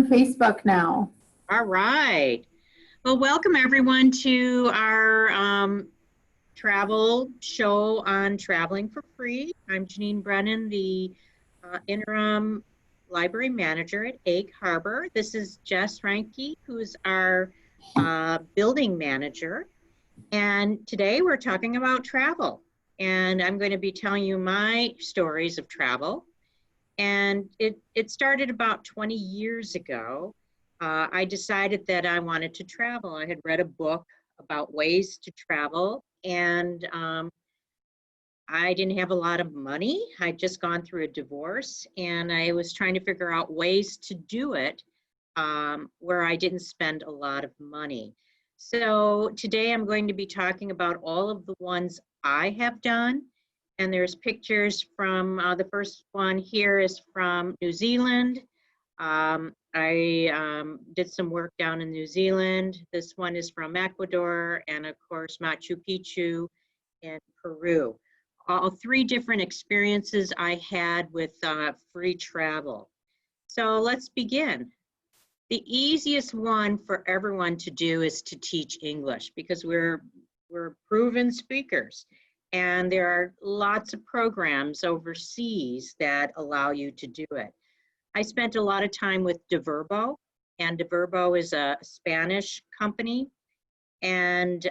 Facebook now. All right. Well, welcome everyone to our travel show on traveling for free. I'm Jeanine Brennan, the interim library manager at Egg Harbor. This is Jess Reinke, who's our building manager. And today we're talking about travel. And I'm going to be telling you my stories of travel. And it started about 20 years ago. I decided that I wanted to travel. I had read a book about ways to travel, and I didn't have a lot of money. I'd just gone through a divorce, and I was trying to figure out ways to do it where I didn't spend a lot of money. So today I'm going to be talking about all of the ones I have done. And there's pictures from, the first one here is from New Zealand. I did some work down in New Zealand. This one is from Ecuador, and of course, Machu Picchu in Peru. All three different experiences I had with free travel. So let's begin. The easiest one for everyone to do is to teach English because we're proven speakers. And there are lots of programs overseas that allow you to do it. I spent a lot of time with Diverbo, and Diverbo is a Spanish company, and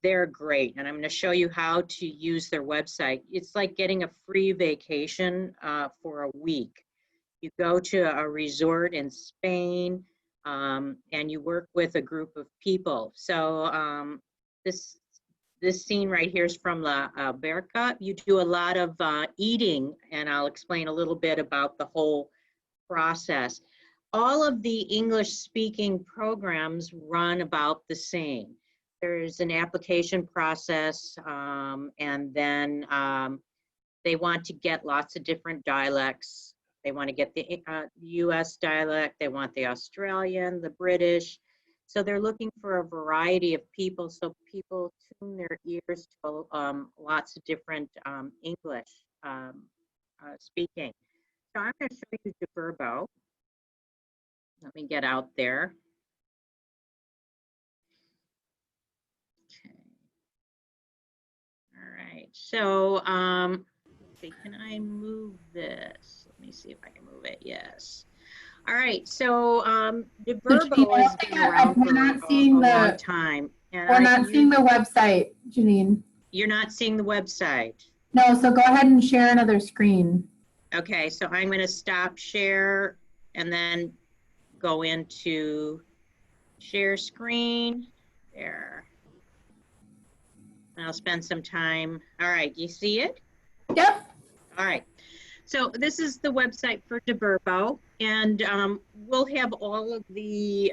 they're great. And I'm going to show you how to use their website. It's like getting a free vacation for a week. You go to a resort in Spain, and you work with a group of people. So this scene right here is from La Alberca. You do a lot of eating, and I'll explain a little bit about the whole process. All of the English-speaking programs run about the same. There's an application process, and then they want to get lots of different dialects. They want to get the US dialect, they want the Australian, the British. So they're looking for a variety of people, so people tune their ears to lots of different English speaking. So I'm going to show you Diverbo. Let me get out there. Okay. All right. So can I move this? Let me see if I can move it. Yes. All right, so Diverbo has been around for a long time. And we're not seeing the website, Jeanine. You're not seeing the website? No, so go ahead and share another screen. Okay, so I'm going to stop share and then go into share screen. There. And I'll spend some time. All right, you see it? Yep. All right. So this is the website for Diverbo, and we'll have all of the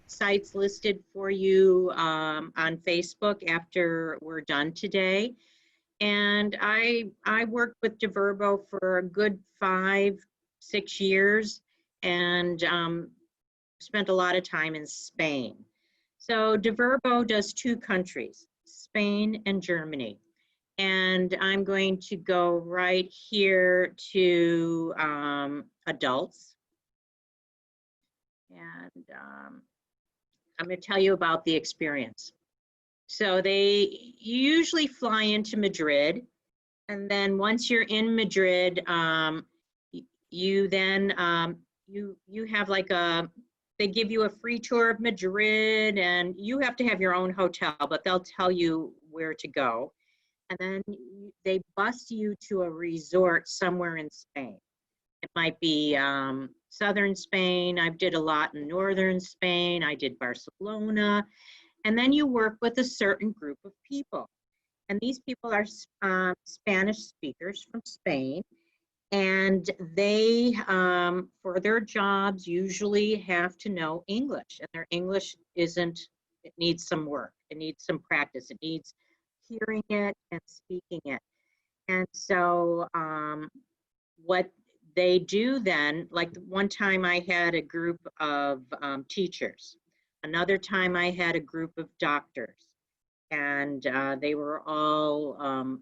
sites listed for you on Facebook after we're done today. And I worked with Diverbo for a good 5-6 years, and spent a lot of time in Spain. So Diverbo does 2 countries, Spain and Germany. And I'm going to go right here to adults. And I'm going to tell you about the experience. So they usually fly into Madrid. And then once you're in Madrid, you then, you have like they give you a free tour of Madrid, and you have to have your own hotel, but they'll tell you where to go. And then they bus you to a resort somewhere in Spain. It might be southern Spain. I did a lot in northern Spain. I did Barcelona. And then you work with a certain group of people. And these people are Spanish speakers from Spain. And they, for their jobs, usually have to know English. And their English it needs some work. It needs some practice. It needs hearing it and speaking it. And so what they do then, like one time I had a group of teachers. Another time I had a group of doctors. And they were all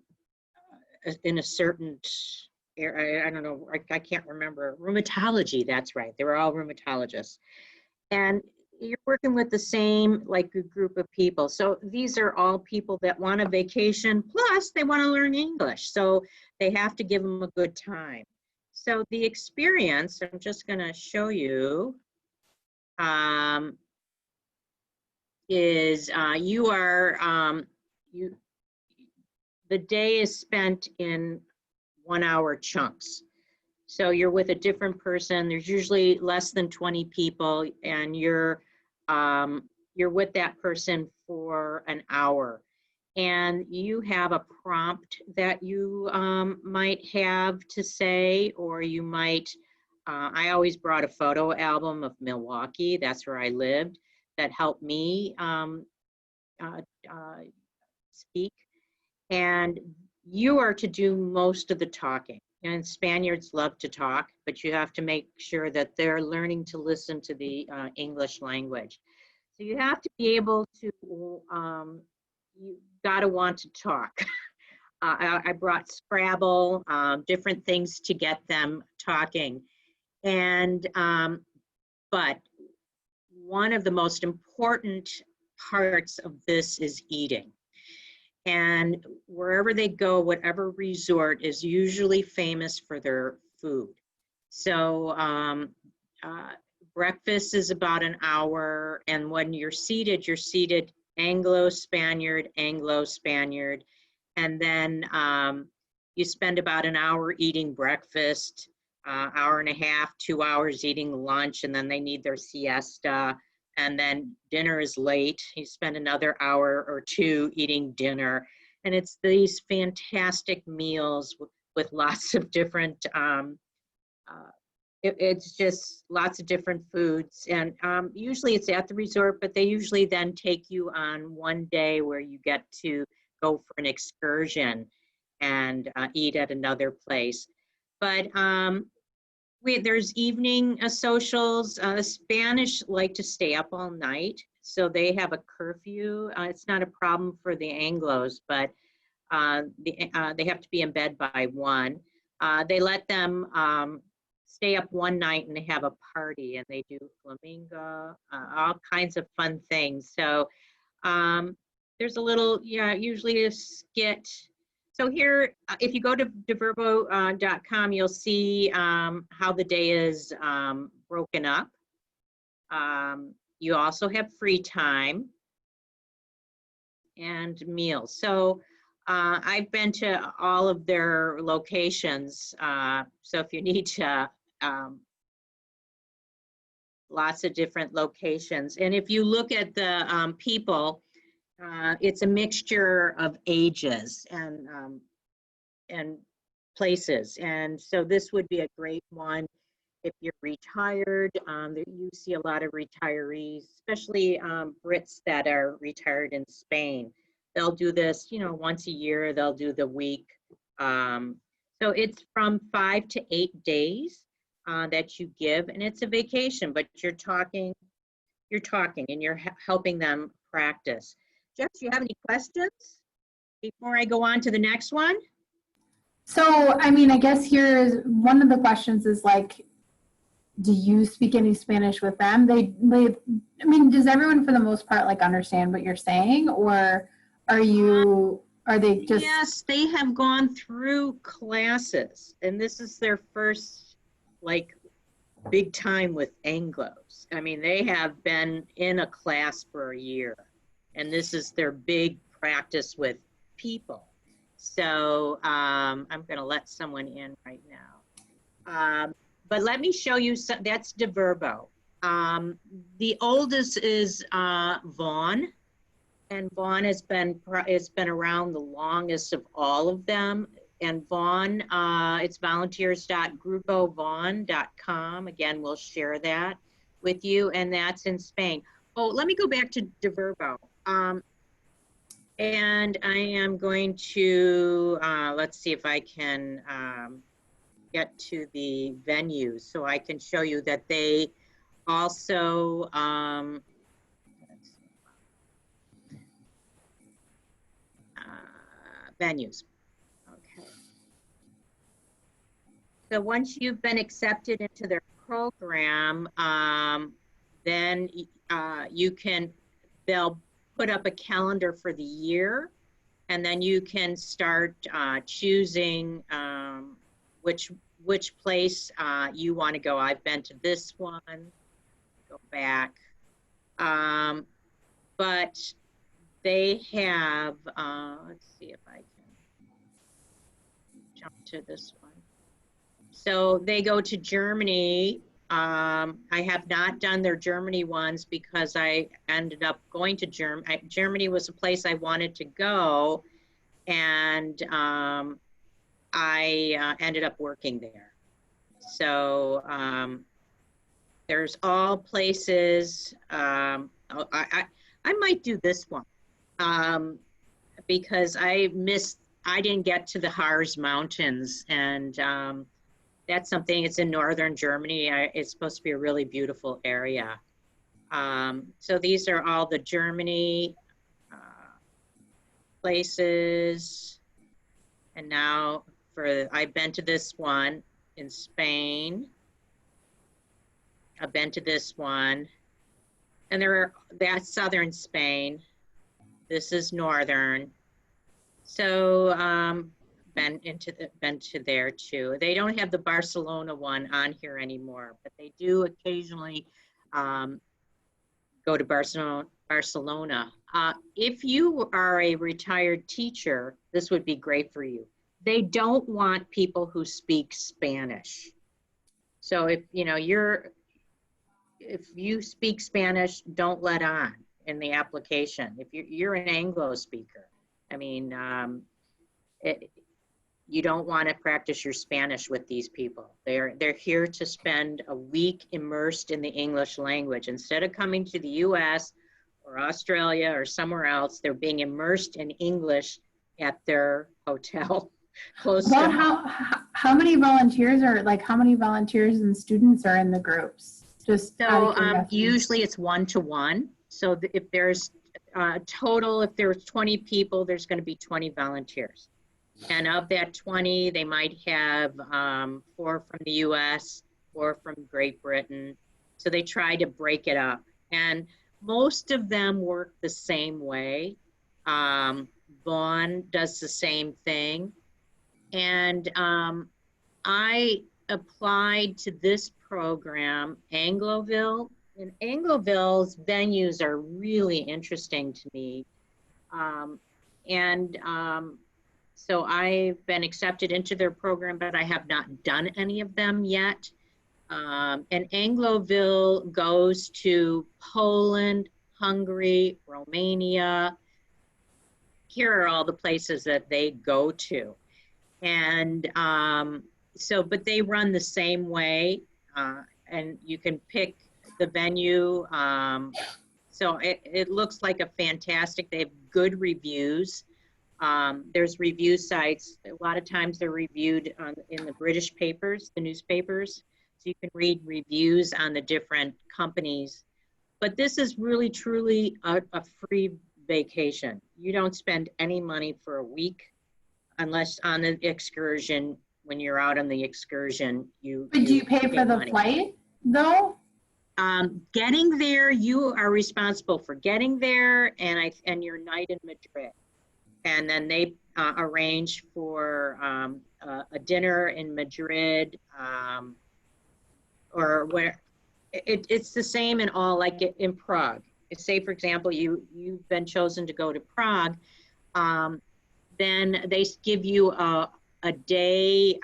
in a certain I don't know, I can't remember, rheumatology, that's right. They were all rheumatologists. And you're working with the same like a group of people. So these are all people that want a vacation, plus they want to learn English. So they have to give them a good time. So the experience, I'm just going to show you, is the day is spent in 1 hour chunks. So you're with a different person. There's usually less than 20 people, and you're with that person for an hour. And you have a prompt that you might have to say, or you might, I always brought a photo album of Milwaukee. That's where I lived. That helped me speak. And you are to do most of the talking. And Spaniards love to talk, but you have to make sure that they're learning to listen to the English language. So you have to be able to, you gotta want to talk. I brought Scrabble, different things to get them talking. And, but one of the most important parts of this is eating. And wherever they go, whatever resort is usually famous for their food. So breakfast is about an hour. And when you're seated Anglo-Spaniard, Anglo-Spaniard. And then you spend about an hour eating breakfast, hour and a half, 2 hours eating lunch, and then they need their siesta. And then dinner is late. You spend another hour or two eating dinner. And it's these fantastic meals with lots of different, it's just lots of different foods. And usually it's at the resort, but they usually then take you on one day where you get to go for an excursion and eat at another place. But there's evening socials. The Spanish like to stay up all night, so they have a curfew. It's not a problem for the Anglos, but they have to be in bed by 1. They let them stay up one night and they have a party, and they do flamingo, all kinds of fun things. So there's a little, usually a skit. So here, if you go to deverbo.com, you'll see how the day is broken up. You also have free time and meals. So I've been to all of their locations. So if you need to, lots of different locations. And if you look at the people, it's a mixture of ages and places. And so this would be a great one if you're retired. You see a lot of retirees, especially Brits that are retired in Spain. They'll do this, once a year. They'll do the week. So it's from 5 to 8 days that you give, and it's a vacation, but you're talking, and you're helping them practice. Jess, do you have any questions before I go on to the next one? So, I mean, I guess here's one of the questions is like, do you speak any Spanish with them? I mean, does everyone for the most part like understand what you're saying, or are they just? Yes, they have gone through classes, and this is their first like big time with Anglos. I mean, they have been in a class for a year, and this is their big practice with people. So I'm going to let someone in right now. But let me show you, that's DeVerbo. The oldest is Vaughn, and Vaughn has been around the longest of all of them. And Vaughn, it's volunteers.grupovaughn.com. Again, we'll share that with you, and that's in Spain. Oh, let me go back to DeVerbo. And I am going to, let's see if I can get to the venue so I can show you that they also, venues. Okay. So once you've been accepted into their program, then they'll put up a calendar for the year, and then you can start choosing which place you want to go. I've been to this one, go back. But they have, let's see if I can jump to this one. So they go to Germany. I have not done their Germany ones because I ended up going to Germany. Germany was a place I wanted to go, and I ended up working there. So there's all places. I might do this one because I didn't get to the Harz Mountains, and that's something, it's in northern Germany. It's supposed to be a really beautiful area. So these are all the Germany places. And now I've been to this one in Spain. I've been to this one. And that's southern Spain. This is northern. So been to there too. They don't have the Barcelona one on here anymore, but they do occasionally go to Barcelona. If you are a retired teacher, this would be great for you. They don't want people who speak Spanish. So if you speak Spanish, don't let on in the application. If you're an Anglo speaker, I mean, you don't want to practice your Spanish with these people. They're here to spend a week immersed in the English language. Instead of coming to the US or Australia or somewhere else, they're being immersed in English at their hotel. Close Well, to how many volunteers and students are in the groups? Just so usually it's 1-to-1. So if there's total, if there's 20 people, there's going to be 20 volunteers. And of that 20, they might have 4 from the US, 4 from Great Britain. So they try to break it up. And most of them work the same way. Vaughn does the same thing. And I applied to this program, Angloville. And Angloville's venues are really interesting to me. So I've been accepted into their program, but I have not done any of them yet. And Angloville goes to Poland, Hungary, Romania. Here are all the places that they go to. And but they run the same way, and you can pick the venue. So it looks like a fantastic, they have good reviews. There's review sites. A lot of times they're reviewed in the British papers, the newspapers. So you can read reviews on the different companies. But this is really, truly a free vacation. You don't spend any money for a week unless on the excursion. When you're out on the excursion, But do you pay for the flight though? Getting there, you are responsible for getting there and your night in Madrid. And then they arrange for a dinner in Madrid, or where it's the same in all, like in Prague. Say, for example, you've been chosen to go to Prague, then they give you a day,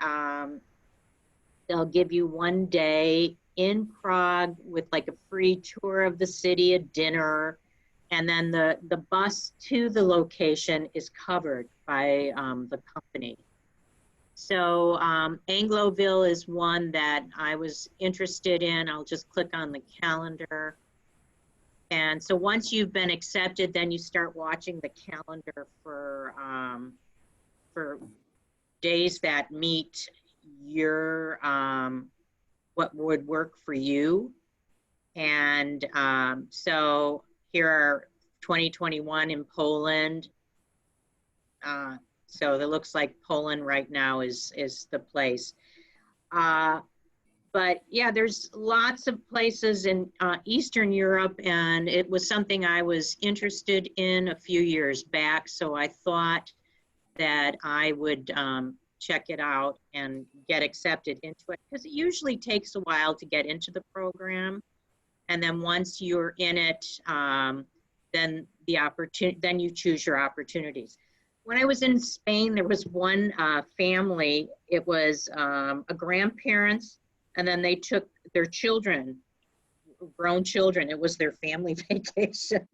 they'll give you 1 day in Prague with like a free tour of the city, a dinner, and then the bus to the location is covered by the company. So Angloville is one that I was interested in. I'll just click on the calendar. And so once you've been accepted, then you start watching the calendar for days that meet your, what would work for you. And so here are 2021 in Poland. So it looks like Poland right now is the place. But yeah, there's lots of places in Eastern Europe, and it was something I was interested in a few years back. So I thought that I would check it out and get accepted into it, because it usually takes a while to get into the program. And then once you're in it, then then you choose your opportunities. When I was in Spain, there was one family. It was a grandparents, and then they took their children, grown children. It was their family vacation.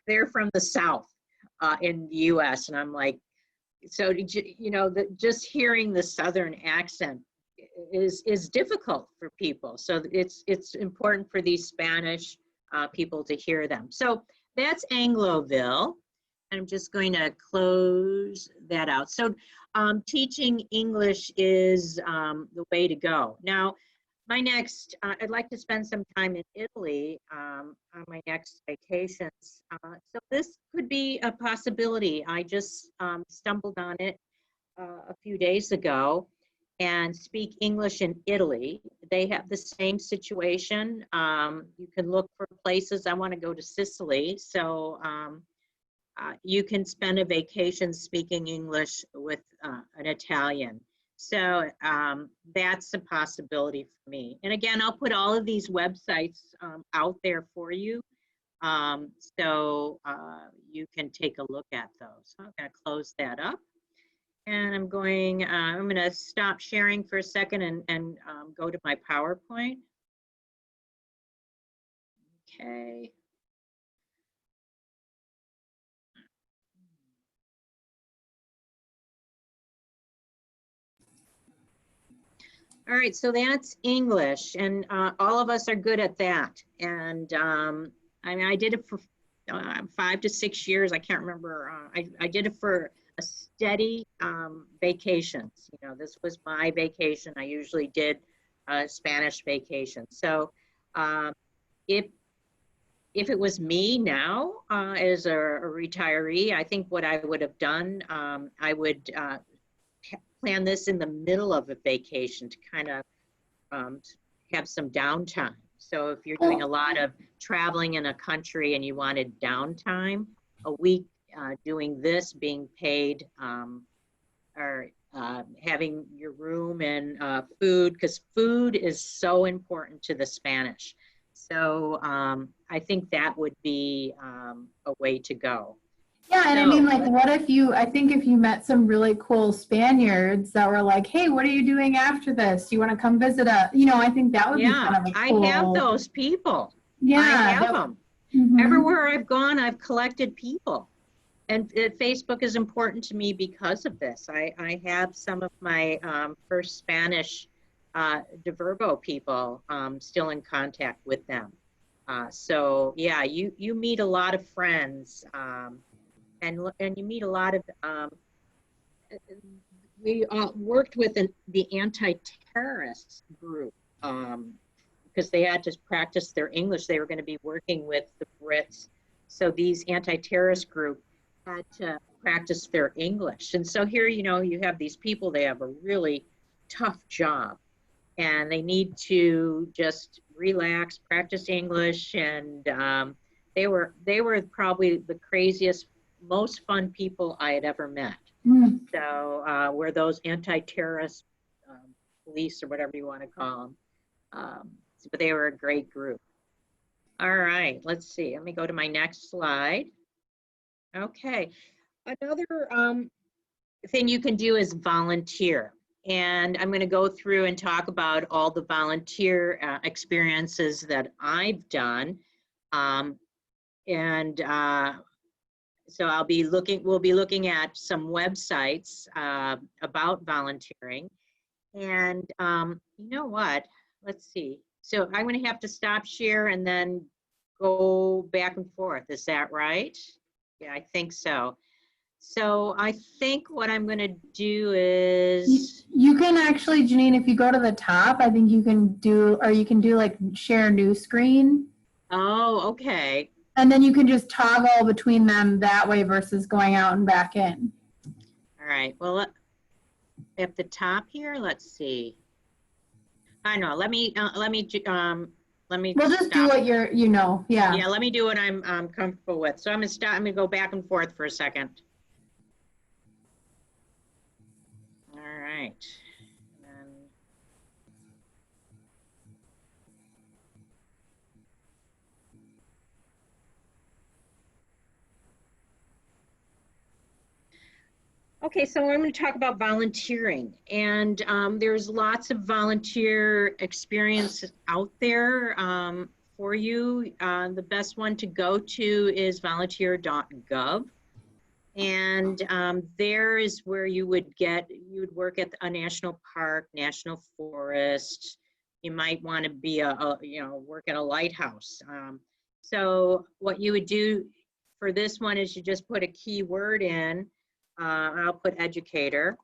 They're from the South in the U.S. And I'm like, so you know, just hearing the Southern accent is difficult for people. So it's important for these Spanish people to hear them. So that's Angloville. I'm just going to close that out. So teaching English is the way to go. Now, my next, I'd like to spend some time in Italy on my next vacations. So this could be a possibility. I just stumbled on it a few days ago, and Speak English in Italy. They have the same situation. You can look for places. I want to go to Sicily. So you can spend a vacation speaking English with an Italian. So that's a possibility for me. And again, I'll put all of these websites out there for you. So you can take a look at those. I'm going to close that up. And I'm going to stop sharing for a second and go to my PowerPoint. Okay. All right, so that's English, and all of us are good at that. And I mean, I did it for 5 to 6 years. I can't remember. I did it for a steady vacations. You know, this was my vacation. I usually did Spanish vacation. So if it was me now as a retiree, I think what I would have done, I would plan this in the middle of a vacation to kind of have some downtime. So if you're doing a lot of traveling in a country and you wanted downtime, a week doing this, being paid, or having your room and food, because food is so important to the Spanish. So I think that would be a way to go. Yeah, and I mean, like, what if I think if you met some really cool Spaniards that were like, hey, what are you doing after this? Do you want to come visit us? You know, I think that would be kind of a cool. I have those people. Yeah. I have them. Mm-hmm. Everywhere I've gone, I've collected people. And Facebook is important to me because of this. I have some of my first Spanish de Verbo people still in contact with them. So yeah, you meet a lot of friends. And you meet a lot of, we worked with the anti-terrorist group because they had to practice their English. They were going to be working with the Brits. So these anti-terrorist group had to practice their English. And so here, you know, you have these people, they have a really tough job and they need to just relax, practice English. And they were probably the craziest, most fun people I had ever met. So were those anti-terrorist police or whatever you want to call them. But they were a great group. All right, let's see. Let me go to my next slide. Okay, another thing you can do is volunteer. And I'm going to go through and talk about all the volunteer experiences that I've done. So we'll be looking at some websites about volunteering. And you know what? Let's see. So I'm going to have to stop share and then go back and forth. Is that right? Yeah, I think so. So I think what I'm going to do is... You can actually, Jeanine, if you go to the top, I think you can do like share new screen. Oh, okay. And then you can just toggle between them that way versus going out and back in. All right. Well, at the top here, let's see. I know. Let me We'll just do stop. what yeah. Yeah, let me do what I'm comfortable with. So I'm gonna stop. I'm gonna go back and forth for a second. All right. And okay, so I'm going to talk about volunteering, and there's lots of volunteer experience out there for you. The best one to go to is volunteer.gov, and there is where you would work at a national park, national forest. You might want to be work at a lighthouse. So what you would do for this one is you just put a keyword in. I'll put educator.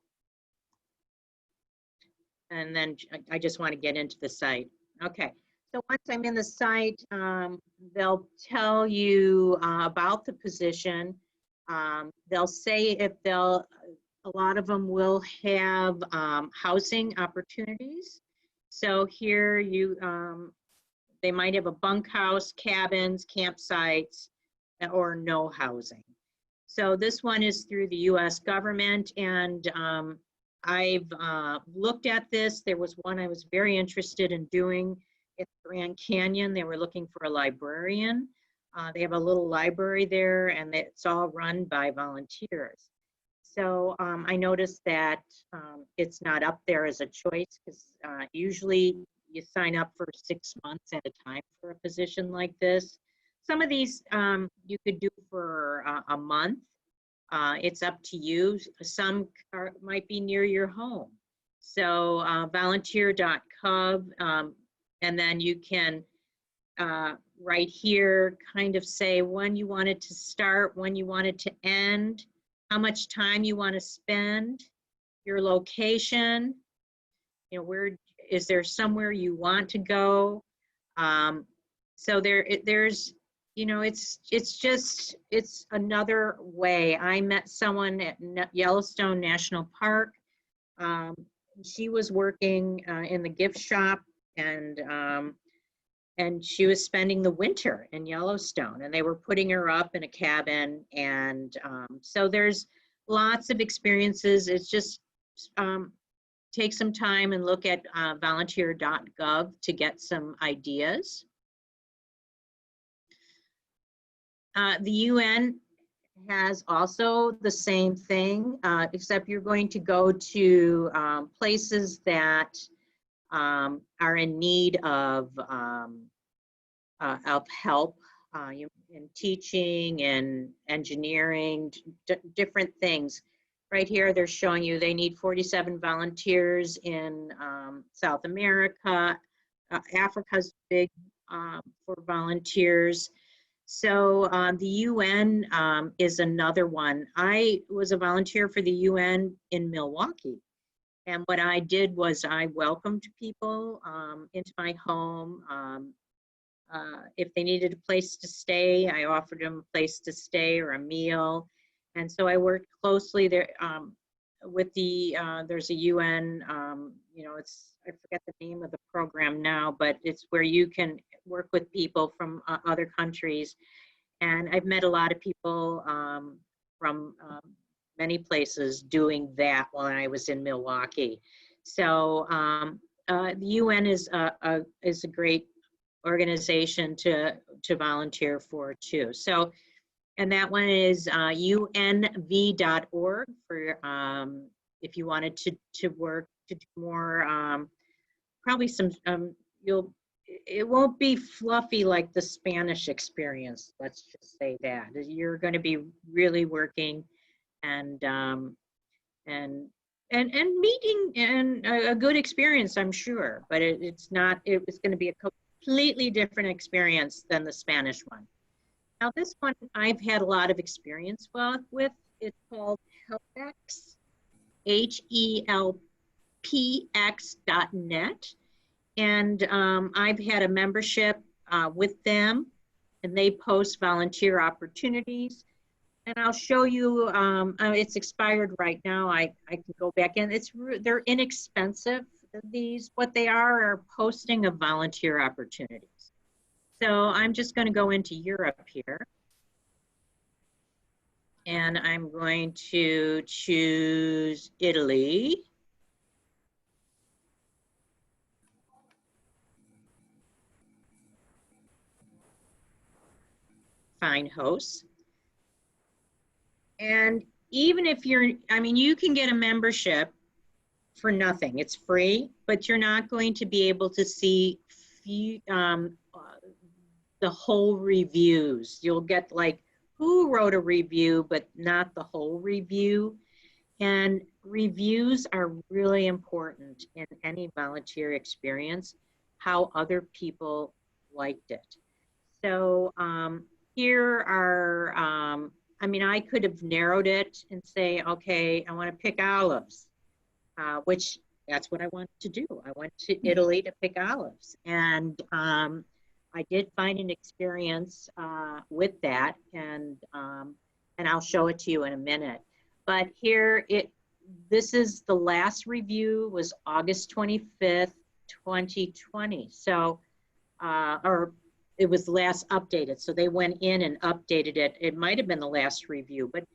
And then I just want to get into the site. Okay, so once I'm in the site, they'll tell you about the position. They'll say a lot of them will have housing opportunities. So here they might have a bunkhouse, cabins, campsites, or no housing. So this one is through the US government, and I've looked at this. There was one I was very interested in doing at Grand Canyon. They were looking for a librarian. They have a little library there, and it's all run by volunteers. So I noticed that it's not up there as a choice, because usually you sign up for 6 months at a time for a position like this. Some of these you could do for a month. It's up to you. Some might be near your home. So volunteer.gov, and then you can right here kind of say when you want it to start, when you want it to end, how much time you want to spend, your location, where is there somewhere you want to go. So there's it's another way. I met someone at Yellowstone National Park. She was working in the gift shop, and she was spending the winter in Yellowstone, and they were putting her up in a cabin. And so there's lots of experiences. It's just take some time and look at volunteer.gov to get some ideas. The UN has also the same thing, except you're going to go to places that are in need of help in teaching and engineering, different things. Right here, they're showing you they need 47 volunteers in South America. Africa's big for volunteers. So the UN is another one. I was a volunteer for the UN in Milwaukee. And what I did was I welcomed people into my home. If they needed a place to stay, I offered them a place to stay or a meal. And so I worked closely there with there's a UN, I forget the name of the program now, but it's where you can work with people from other countries. And I've met a lot of people from many places doing that while I was in Milwaukee. So the UN is a great organization to volunteer for too. So, and that one is unv.org for if you wanted to work to do more, probably some, it won't be fluffy like the Spanish experience. Let's just say that you're going to be really working and meeting, and a good experience, I'm sure, but it's going to be a completely different experience than the Spanish one. Now this one I've had a lot of experience with. It's called HelpX, HELPX.net. And I've had a membership with them, and they post volunteer opportunities. And I'll show you, it's expired right now. I can go back in. They're inexpensive these, what they are posting of volunteer opportunities. So I'm just going to go into Europe here. And I'm going to choose Italy. Find hosts. And even if you're, I mean, you can get a membership for nothing. It's free, but you're not going to be able to see the whole reviews. You'll get like who wrote a review, but not the whole review. And reviews are really important in any volunteer experience, how other people liked it. So here are, I mean, I could have narrowed it and say, okay, I want to pick olives, which that's what I wanted to do. I went to Italy to pick olives. And I did find an experience with that, and I'll show it to you in a minute. But here, this is the last review was August 25th, 2020. So, or it was last updated. So they went in and updated it. It might have been the last review, but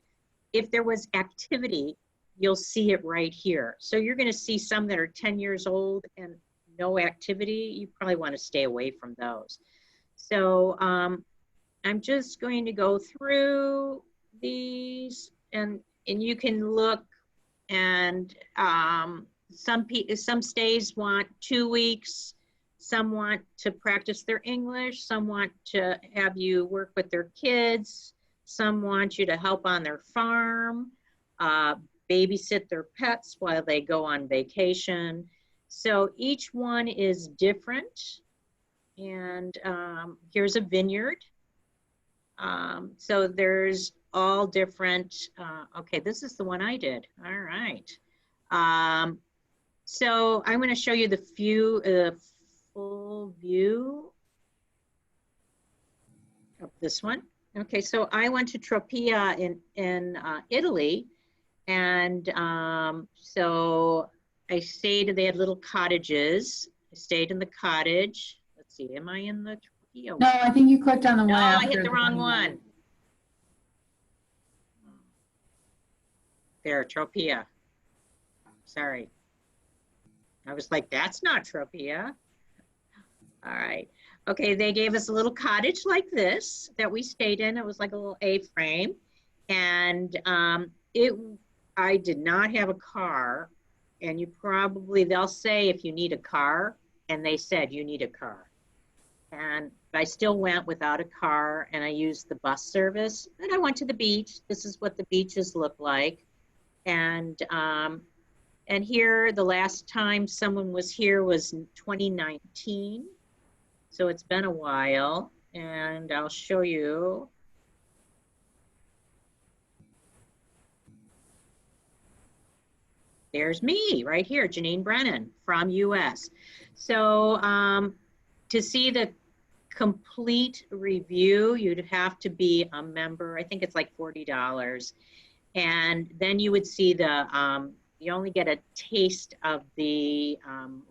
if there was activity, you'll see it right here. So you're going to see some that are 10 years old and no activity. You probably want to stay away from those. So I'm just going to go through these, and you can look, and some stays want 2 weeks, some want to practice their English, some want to have you work with their kids, some want you to help on their farm, babysit their pets while they go on vacation. So each one is different. And here's a vineyard. So there's all different, okay, this is the one I did. All right. So I'm going to show you the full view of this one. Okay, so I went to Tropea in Italy, and so I stayed, they had little cottages. I stayed in the cottage. Let's see, am I in the Tropea? No, I think you clicked on the one No, I after hit the wrong one. There, Tropea. Sorry. I was like, that's not Tropea. All right. Okay, they gave us a little cottage like this that we stayed in. It was like a little A-frame. And I did not have a car. And you probably, they'll say if you need a car, and they said you need a car. And I still went without a car, and I used the bus service. And I went to the beach. This is what the beaches look like. And here, the last time someone was here was in 2019. So it's been a while, and I'll show you. There's me right here, Jeanine Brennan from US. So to see the complete review, you'd have to be a member. I think it's like $40. And then you would see the, you only get a taste of the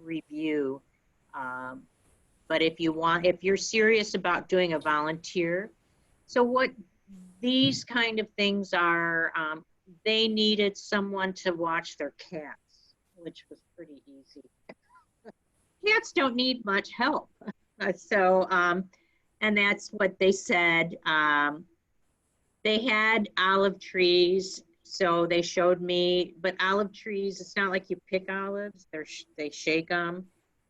review. But if you're serious about doing a volunteer, so what these kind of things are, they needed someone to watch their cats, which was pretty easy. Cats don't need much help. So, and that's what they said. They had olive trees, so they showed me, but olive trees, it's not like you pick olives, they shake them.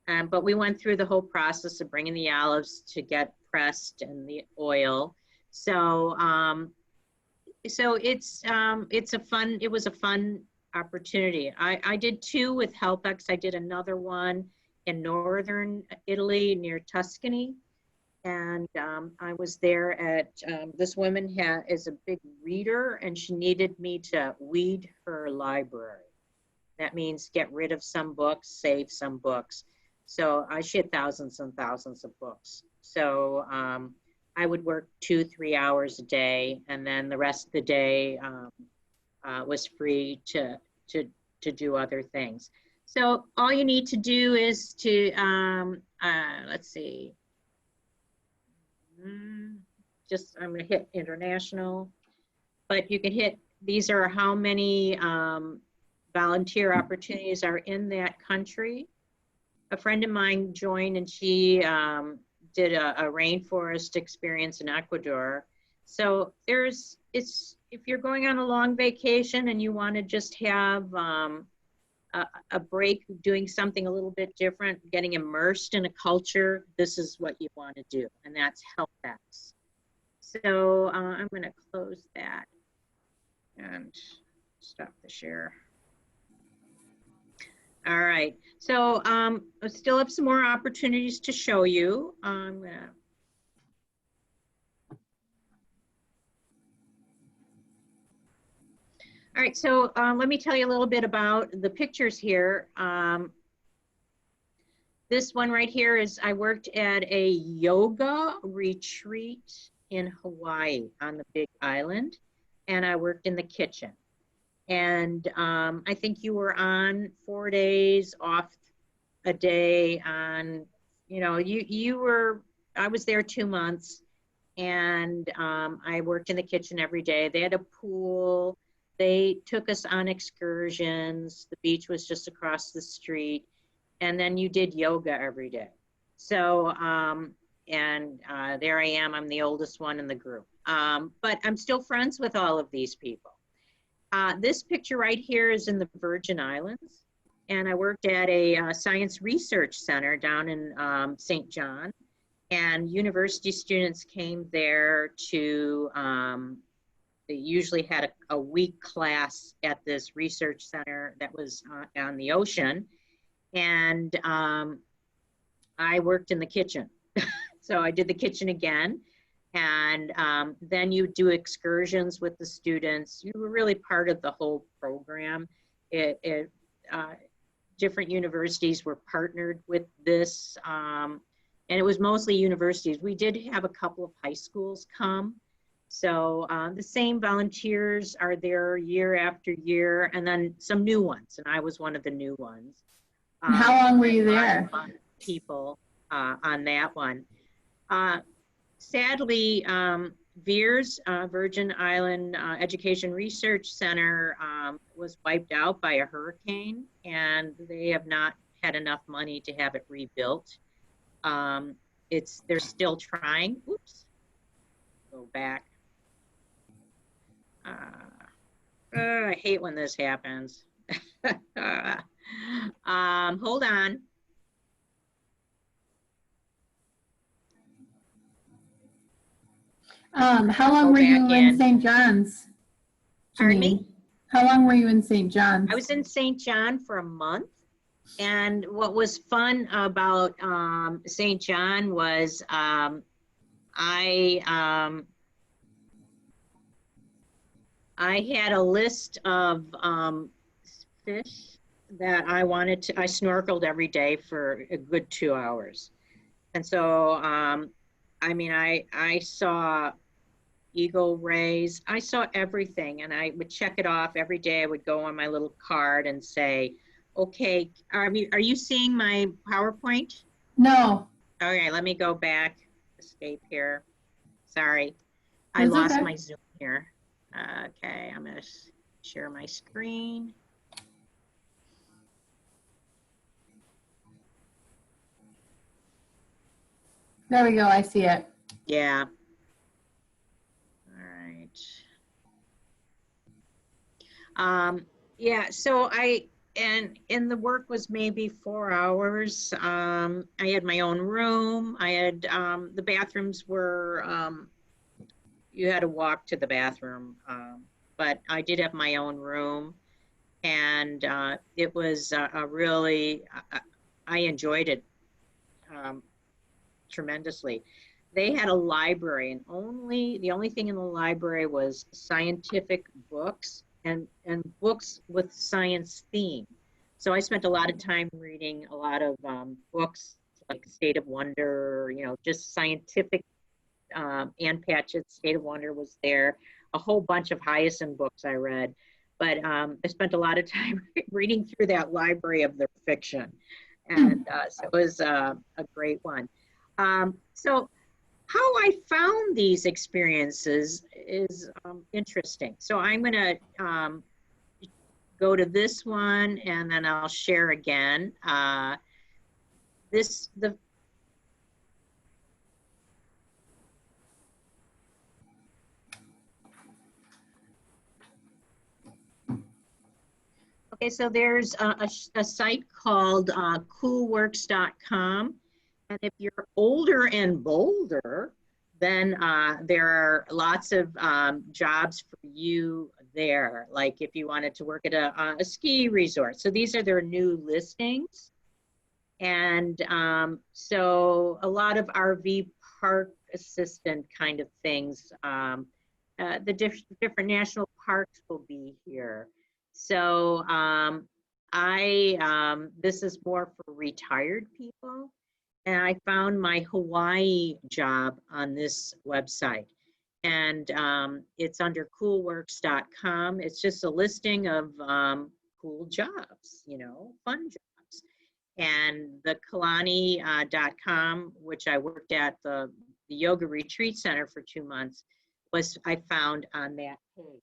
But we went through the whole process of bringing the olives to get pressed and the oil. So, it was a fun opportunity. I did 2 with HelpX. I did another one in northern Italy near Tuscany. And I was there at, this woman is a big reader, and she needed me to weed her library. That means get rid of some books, save some books. So she had thousands and thousands of books. So I would work 2-3 hours a day, and then the rest of the day was free to do other things. So all you need to do is to, let's see, just I'm gonna hit international, but you can hit, these are how many volunteer opportunities are in that country. A friend of mine joined and she did a rainforest experience in Ecuador. So if you're going on a long vacation and you want to just have a break, doing something a little bit different, getting immersed in a culture, this is what you want to do, and that's HelpX. So I'm going to close that and stop the share. All right, so I still have some more opportunities to show you. I'm gonna. All right, so let me tell you a little bit about the pictures here. This one right here is, I worked at a yoga retreat in Hawaii on the Big Island, and I worked in the kitchen. And I think you were on 4 days, off a day on, you know, I was there 2 months, and I worked in the kitchen every day. They had a pool. They took us on excursions. The beach was just across the street. And then you did yoga every day. So, there I am, I'm the oldest one in the group. But I'm still friends with all of these people. This picture right here is in the Virgin Islands. And I worked at a science research center down in St. John. And university students came there to, they usually had a week class at this research center that was on the ocean. And I worked in the kitchen. So I did the kitchen again. And then you do excursions with the students. You were really part of the whole program. Different universities were partnered with this. And it was mostly universities. We did have a couple of high schools come. So the same volunteers are there year after year, and then some new ones. And I was one of the new ones. How long were you there? People on that one. Sadly, VEERS, Virgin Island Education Research Center, was wiped out by a hurricane, and they have not had enough money to have it rebuilt. They're still trying. Oops. Go back. I hate when this happens. Hold on. How long were you in St. John's? Pardon me? How long were you in St. John's? I was in St. John for a month. And what was fun about St. John was I had a list of fish that I wanted to, I snorkeled every day for a good 2 hours. And so, I mean, I saw eagle rays, I saw everything, and I would check it off every day. I would go on my little card and say, okay, are you seeing my PowerPoint? No. Okay, let me go back, escape here. Sorry, I That's lost okay. my Zoom here. Okay, I'm gonna share my screen. There we go, I see it. Yeah. All right. Yeah, so and the work was maybe 4 hours. I had my own room. I had, the bathrooms were, you had to walk to the bathroom, but I did have my own room, and it was a really, I enjoyed it tremendously. They had a library, and the only thing in the library was scientific books and books with science theme. So I spent a lot of time reading a lot of books like State of Wonder, you know, just scientific. Ann Patchett's State of Wonder was there. A whole bunch of Hyacin books I read. but I spent a lot of time reading through that library of their fiction. And so it was a great one. So how I found these experiences is interesting. So I'm going to go to this one, and then I'll share again. Okay, so there's a site called coolworks.com. And if you're older and bolder, then there are lots of jobs for you there. Like if you wanted to work at a ski resort. So these are their new listings. And so a lot of RV park assistant kind of things. The different national parks will be here. So this is more for retired people. And I found my Hawaii job on this website. And it's under coolworks.com. It's just a listing of cool jobs, you know, fun jobs. And the Kalani.com, which I worked at the yoga retreat center for 2 months, was I found on that page.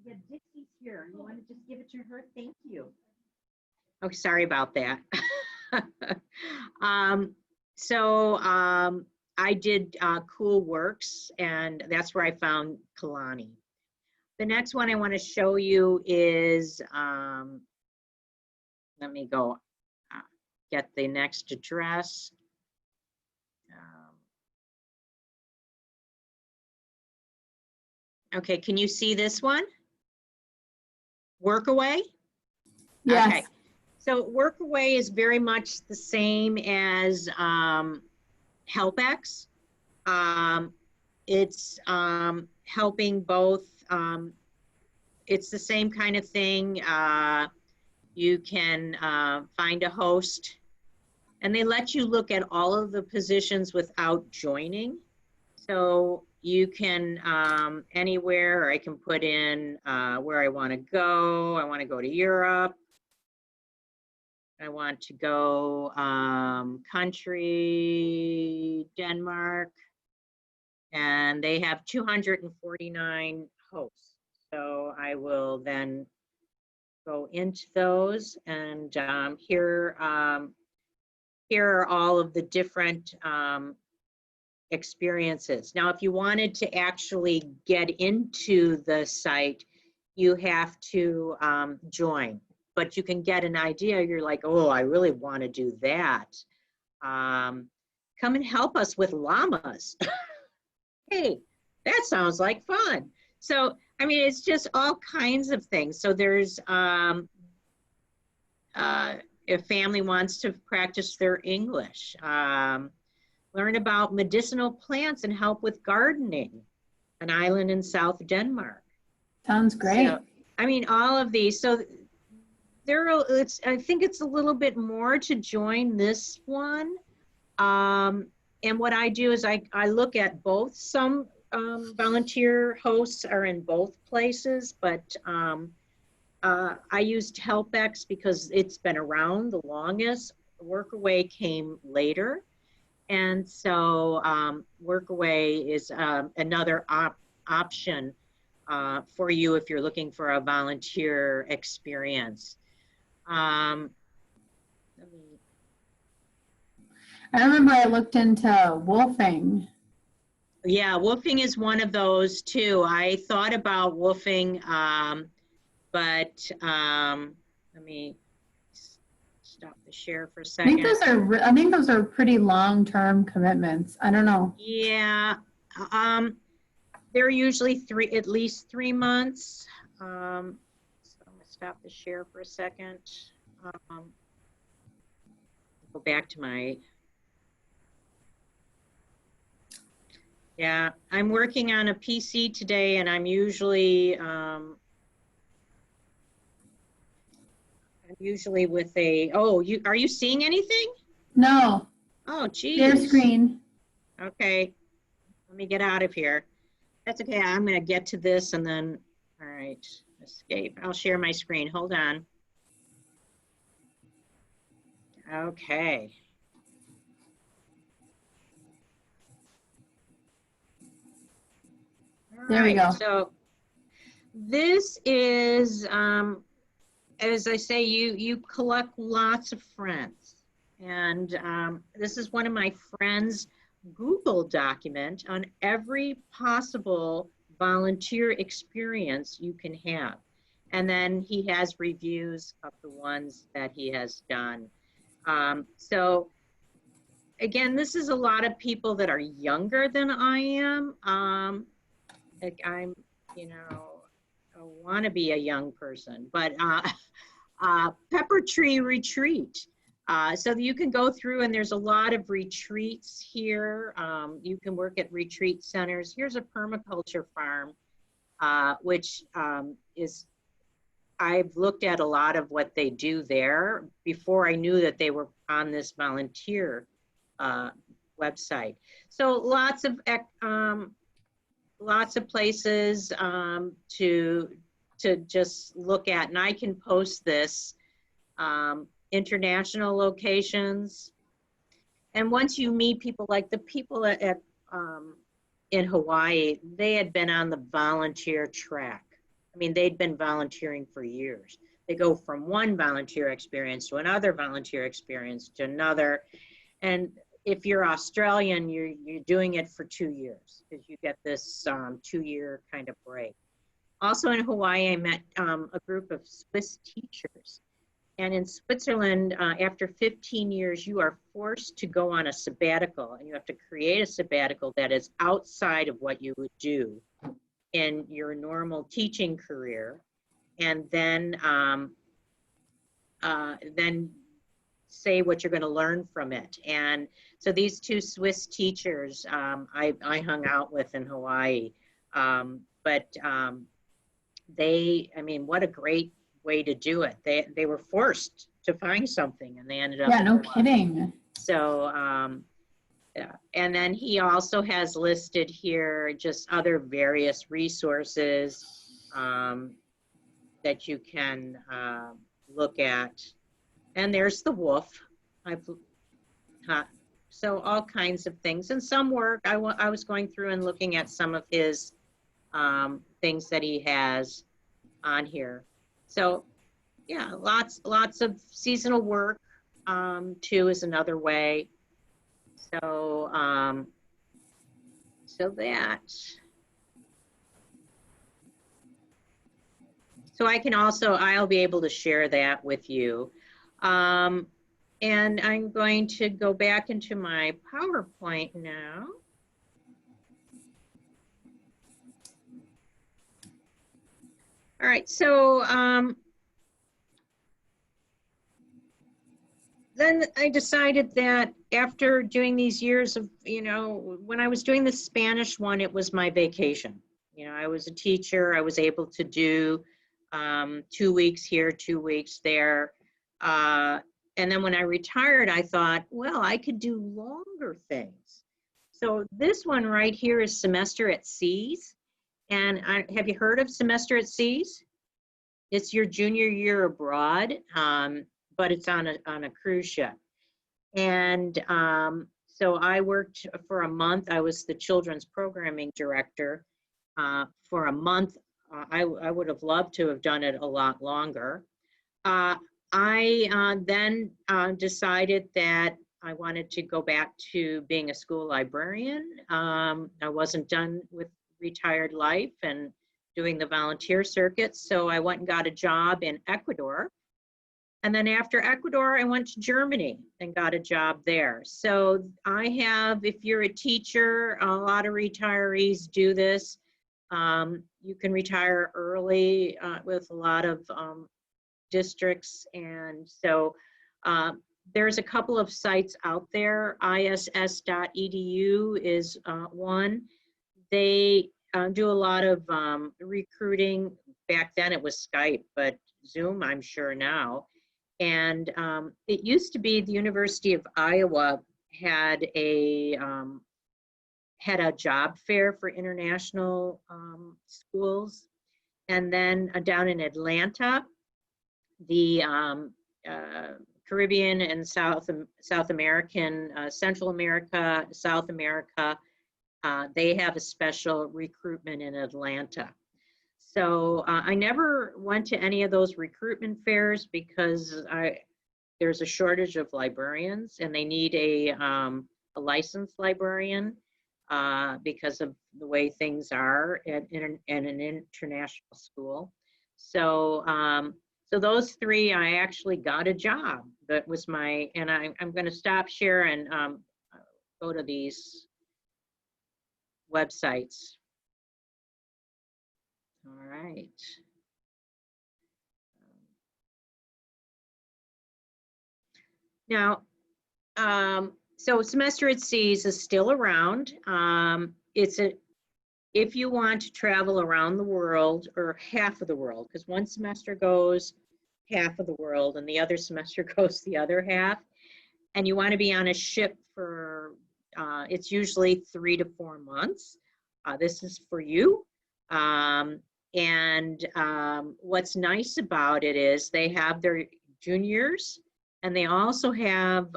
Yeah, Dixie's here. You want to just give it to her? Thank you. Oh, sorry about that. I did Cool Works, and that's where I found Kalani. The next one I want to show you is, let me go get the next address. Okay, can you see this one? Workaway? Yes. Okay. So Workaway is very much the same as HelpX. It's helping both. It's the same kind of thing. You can find a host, and they let you look at all of the positions without joining. So you can anywhere, or I can put in where I want to go. I want to go to Europe. I want to go country, Denmark, and they have 249 hosts. So I will then go into those, and here are all of the different experiences. Now, if you wanted to actually get into the site, you have to join. But you can get an idea. You're like, oh, I really want to do that. Come and help us with llamas. Hey, that sounds like fun. So, I mean, it's just all kinds of things. So there's, if family wants to practice their English, learn about medicinal plants and help with gardening, an island in South Denmark. Sounds great. So, I mean, all of these. So I think it's a little bit more to join this one. And what I do is I look at both. Some volunteer hosts are in both places, but I used HelpX because it's been around the longest. Workaway came later. And so Workaway is another option for you if you're looking for a volunteer experience. I remember I looked into woofing. Yeah, woofing is one of those too. I thought about woofing, but let me stop the share for a second. I think those are pretty long-term commitments. I don't know. Yeah, they're usually at least 3 months. So I'm gonna stop the share for a second. Go back to my. Yeah, I'm working on a PC today, and I'm usually with a. Oh, are you seeing anything? No. Oh, geez. Share screen. Okay. let me get out of here. That's okay. I'm going to get to this and then, all right, escape. I'll share my screen. Hold on. Okay. All There we right. go. So this is, as I say, you collect lots of friends. And this is one of my friends' Google document on every possible volunteer experience you can have. And then he has reviews of the ones that he has done. So again, this is a lot of people that are younger than I am. Like I'm, you know, I want to be a young person, but Pepper Tree Retreat. So you can go through and there's a lot of retreats here. You can work at retreat centers. Here's a permaculture farm, which is, I've looked at a lot of what they do there before I knew that they were on this volunteer website. So lots of places to just look at, and I can post this. International locations, and once you meet people, like the people at in Hawaii, they had been on the volunteer track. I mean, they'd been volunteering for years. They go from one volunteer experience to another volunteer experience to another, and if you're Australian, you're doing it for 2 years because you get this 2-year kind of break. Also in Hawaii, I met a group of Swiss teachers. And in Switzerland, after 15 years, you are forced to go on a sabbatical, and you have to create a sabbatical that is outside of what you would do in your normal teaching career, and then say what you're going to learn from it. And so these 2 Swiss teachers I hung out with in Hawaii, but I mean, what a great way to do it. They were forced to find something, and they ended up. Yeah, no kidding. So, yeah. And then he also has listed here just other various resources that you can look at. And there's the wolf. So all kinds of things, and some work. I was going through and looking at some of his things that he has on here. So yeah, lots of seasonal work too is another way. So so I can also, I'll be able to share that with you. And I'm going to go back into my PowerPoint now. All right, so then I decided that after doing these years of, you know, when I was doing the Spanish one, it was my vacation. You know, I was a teacher. I was able to do 2 weeks here, 2 weeks there. And then when I retired, I thought, well, I could do longer things. So this one right here is Semester at Seas. And have you heard of Semester at Seas? It's your junior year abroad, but it's on a cruise ship. And so I worked for a month. I was the children's programming director for a month. I would have loved to have done it a lot longer. I then decided that I wanted to go back to being a school librarian. I wasn't done with retired life and doing the volunteer circuit, so I went and got a job in Ecuador. And then after Ecuador, I went to Germany and got a job there. So I have, if you're a teacher, a lot of retirees do this. You can retire early with a lot of districts. And so there's a couple of sites out there. ISS.edu is one. They do a lot of recruiting. Back then it was Skype, but Zoom, I'm sure now. And it used to be the University of Iowa had had a job fair for international schools. And then down in Atlanta, the Caribbean and South American, Central America, South America, they have a special recruitment in Atlanta. So I never went to any of those recruitment fairs because there's a shortage of librarians, and they need a licensed librarian because of the way things are at an international school. So so those three, I actually got a job. That was and I'm going to stop share and go to these websites. All right. Now, so Semester at Seas is still around. If you want to travel around the world, or half of the world, because one semester goes half of the world and the other semester goes the other half, and you want to be on a ship for, it's usually 3 to 4 months. This is for you. What's nice about it is they have their juniors, and they also have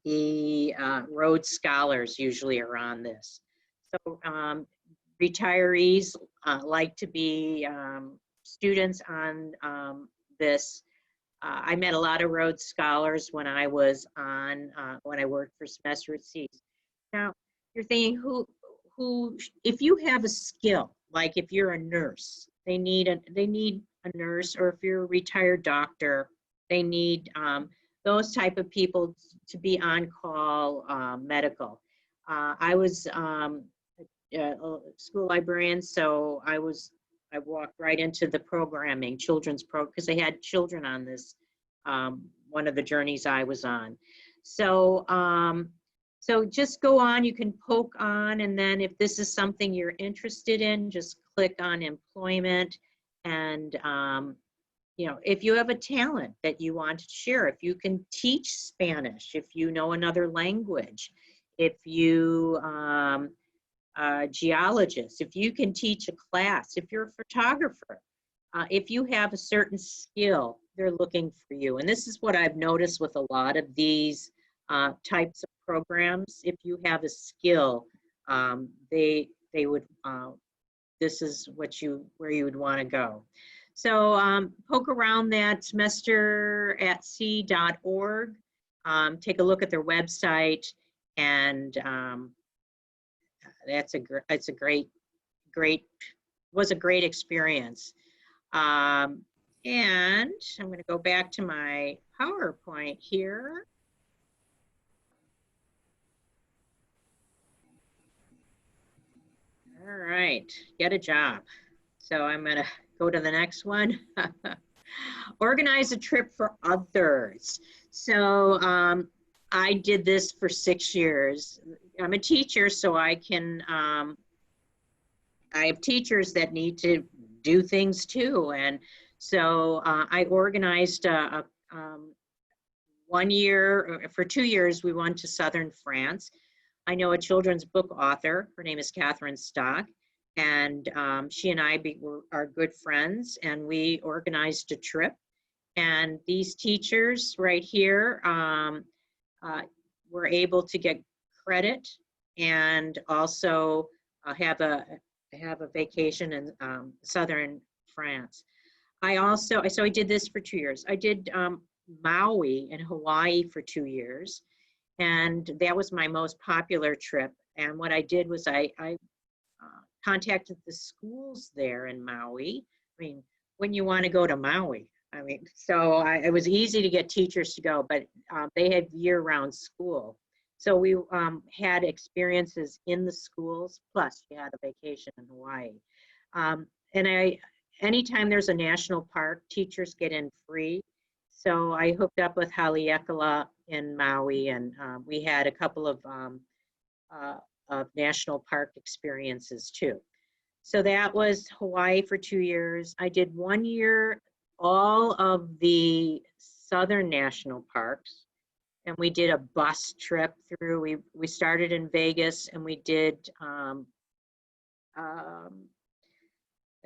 the Rhodes Scholars usually are on this. So retirees like to be students on this. I met a lot of Rhodes Scholars when I was on, when I worked for Semester at Seas. Now, you're thinking, if you have a skill, like if you're a nurse, they need a nurse, or if you're a retired doctor, they need those type of people to be on call medical. I was a school librarian, so I walked right into the programming, children's program, because they had children on this, one of the journeys I was on. So, so just go on, you can poke on, and then if this is something you're interested in, just click on employment. And, you know, if you have a talent that you want to share, if you can teach Spanish, if you know another language, if you, geologist, if you can teach a class, if you're a photographer, if you have a certain skill, they're looking for you. And this is what I've noticed with a lot of these types of programs. If you have a skill, they would, this is where you would want to go. So poke around that, semesteratsea.org, take a look at their website, and it's a great experience. And I'm going to go back to my PowerPoint here. All right, get a job. So I'm going to go to the next one. Organize a trip for others. So I did this for 6 years. I'm a teacher, so I can, I have teachers that need to do things too. And so I organized 1 year, for 2 years, we went to southern France. I know a children's book author, her name is Catherine Stock, and she and I are good friends, and we organized a trip. And these teachers right here were able to get credit and also have a vacation in southern France. So I did this for 2 years. I did Maui in Hawaii for 2 years, and that was my most popular trip. And what I did was I contacted the schools there in Maui. I mean, when you want to go to Maui, I mean, so it was easy to get teachers to go, but they had year-round school. So we had experiences in the schools, plus we had a vacation in Hawaii. And anytime there's a national park, teachers get in free. So I hooked up with Haleakala in Maui, and we had a couple of national park experiences too. So that was Hawaii for 2 years. I did 1 year all of the southern national parks, and we did a bus trip through. We started in Vegas, and we did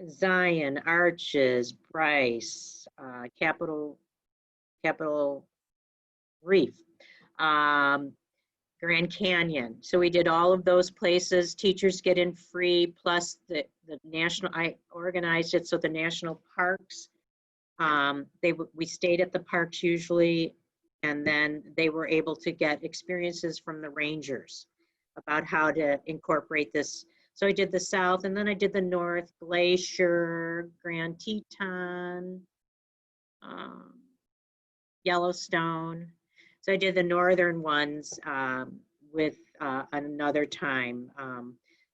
Zion, Arches, Bryce, Capitol Reef, Grand Canyon. So we did all of those places. Teachers get in free, plus the national, I organized it so the national parks, we stayed at the parks usually, and then they were able to get experiences from the rangers about how to incorporate this. So I did the South, and then I did the North, Glacier, Grand Teton, Yellowstone. So I did the northern ones with another time.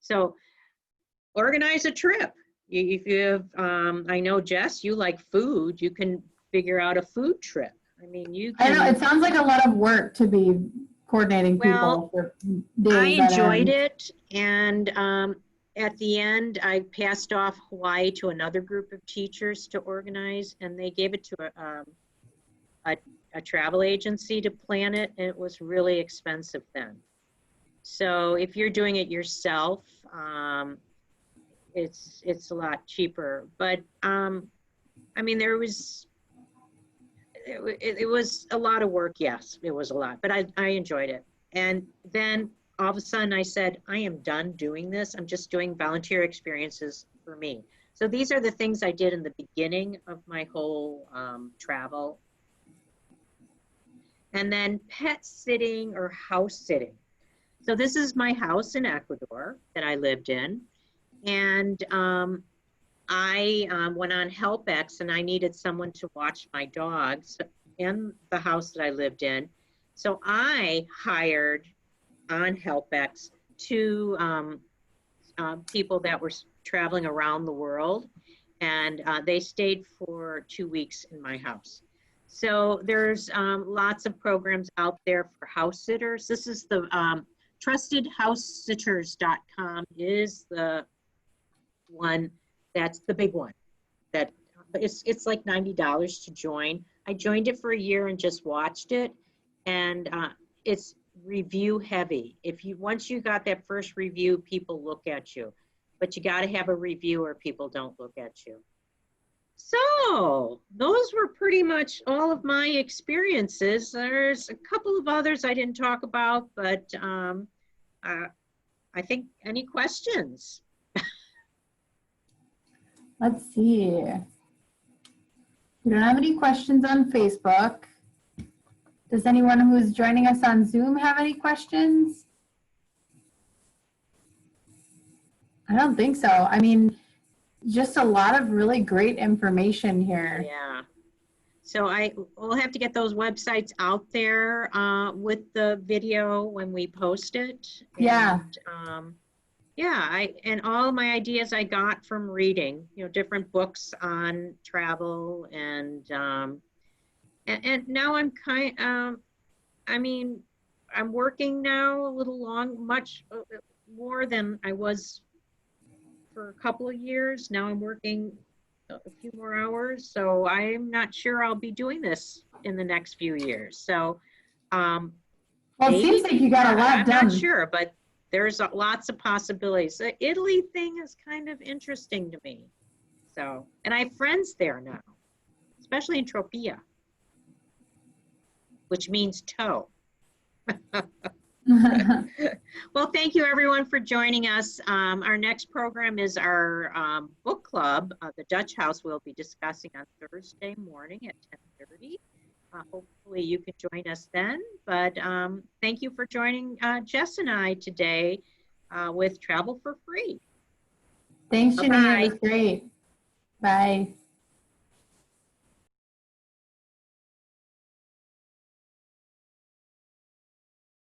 So organize a trip. If you have, I know, Jess, you like food, you can figure out a food trip. I mean, you can. I know, it sounds like a lot of work to be coordinating people for days. I enjoyed it, and at the end, I passed off Hawaii to another group of teachers to organize, and they gave it to a travel agency to plan it, and it was really expensive then. So if you're doing it yourself, it's a lot cheaper. But I mean, it was a lot of work. Yes, it was a lot, but I enjoyed it. And then all of a sudden I said, I am done doing this. I'm just doing volunteer experiences for me. So these are the things I did in the beginning of my whole travel. And then pet sitting or house sitting. So this is my house in Ecuador that I lived in. And I went on HelpX, and I needed someone to watch my dogs in the house that I lived in. So I hired on HelpX two people that were traveling around the world, and they stayed for 2 weeks in my house. So there's lots of programs out there for house sitters. This is the trustedhousesitters.com is the one. That's the big one. That it's like $90 to join. I joined it for a year and just watched it, and it's review heavy. Once you got that first review, people look at you, but you got to have a review or people don't look at you. So those were pretty much all of my experiences. There's a couple of others I didn't talk about, but I think, any questions? Let's see. We don't have any questions on Facebook. Does anyone who's joining us on Zoom have any questions? I don't think so. I mean, just a lot of really great information here. Yeah. So we'll have to get those websites out there with the video when we post it. Yeah. And, and all my ideas I got from reading, different books on travel, and now I'm I'm working now a little much more than I was for a couple of years. Now I'm working a few more hours, so I'm not sure I'll be doing this in the next few years. So, well, it seems like you got a lot done. I'm not sure, but there's lots of possibilities. The Italy thing is kind of interesting to me. So, and I have friends there now, especially in Tropea, which means toe. Well, thank you everyone for joining us. Our next program is our book club. The Dutch House will be discussing on Thursday morning at 10:30. Hopefully you can join us then. But thank you for joining Jess and I today with Travel for Free. Thanks, Jeanine. Bye-bye. It was great. Bye.